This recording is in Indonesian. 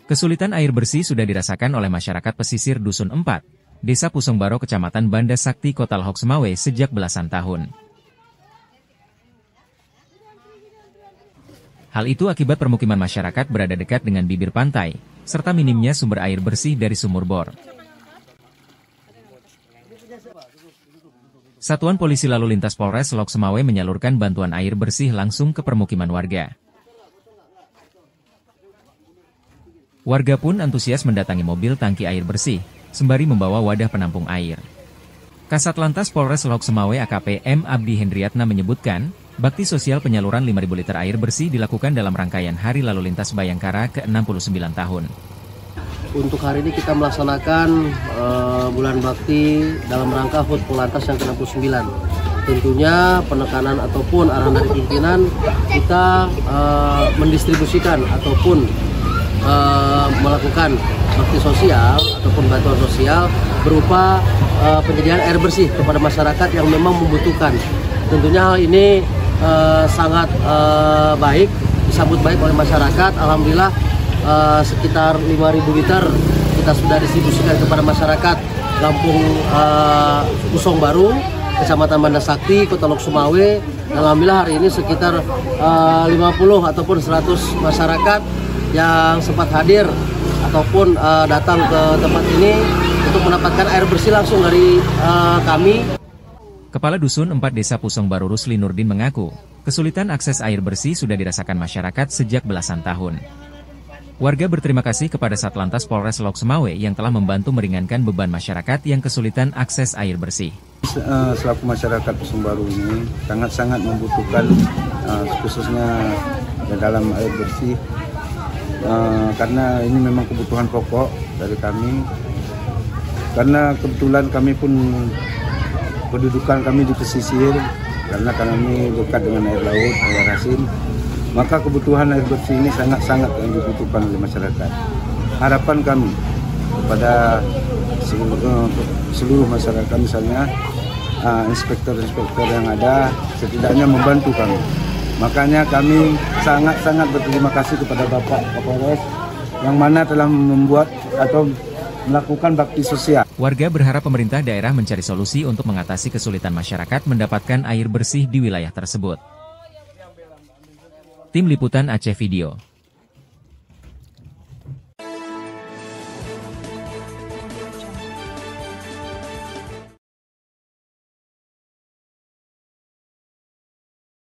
Kesulitan air bersih sudah dirasakan oleh masyarakat pesisir Dusun 4, Desa Pusongbaro, Kecamatan Banda Sakti, Kota Lehok Semawe sejak belasan tahun. Hal itu akibat permukiman masyarakat berada dekat dengan bibir pantai, serta minimnya sumber air bersih dari sumur bor. Satuan Polisi Lalu Lintas Polres Lehok Semawe menyalurkan bantuan air bersih langsung ke permukiman warga. Warga pun antusias mendatangi mobil tangki air bersih, sembari membawa wadah penampung air. Kasat Lantas Polres Lehok Semawe AKP M. Abdi Hendriatna menyebutkan, bakti sosial penyaluran 5.000 liter air bersih dilakukan dalam rangkaian Hari Lalu Lintas Bayangkara ke-69 tahun. Untuk hari ini kita melaksanakan bulan bakti dalam rangka HUT Polantas yang ke-69. Tentunya penekanan ataupun arahan dari pimpinan kita mendistribusikan ataupun melakukan bakti sosial ataupun bantuan sosial berupa penyediaan air bersih kepada masyarakat yang memang membutuhkan. Tentunya hal ini sangat baik, disambut baik oleh masyarakat. Alhamdulillah sekitar 5.000 liter kita sudah distribusikan kepada masyarakat Kampung Pusongbaro, Kecamatan Banda Sakti, Kota Lehok Semawe. Alhamdulillah hari ini sekitar 50 ataupun 100 masyarakat yang sempat hadir ataupun datang ke tempat ini untuk mendapatkan air bersih langsung dari kami. Kepala Dusun 4 Desa Pusongbaro Rusli Nurdin mengaku, kesulitan akses air bersih sudah dirasakan masyarakat sejak belasan tahun. Warga berterima kasih kepada Satlantas Polres Lehok Semawe yang telah membantu meringankan beban masyarakat yang kesulitan akses air bersih. Selaku masyarakat Pusongbaro ini sangat-sangat membutuhkan khususnya dalam air bersih. Karena ini memang kebutuhan pokok dari kami, karena kebetulan kami pun kedudukan kami di pesisir, karena kami dekat dengan air laut, air asin, maka kebutuhan air bersih ini sangat-sangat yang dibutuhkan oleh masyarakat. Harapan kami kepada seluruh masyarakat, misalnya inspektor-inspektor yang ada, setidaknya membantu kami. Makanya kami sangat-sangat berterima kasih kepada Bapak Kapolres yang mana telah membuat atau melakukan bakti sosial. Warga berharap pemerintah daerah mencari solusi untuk mengatasi kesulitan masyarakat mendapatkan air bersih di wilayah tersebut. Tim Liputan Aceh Video.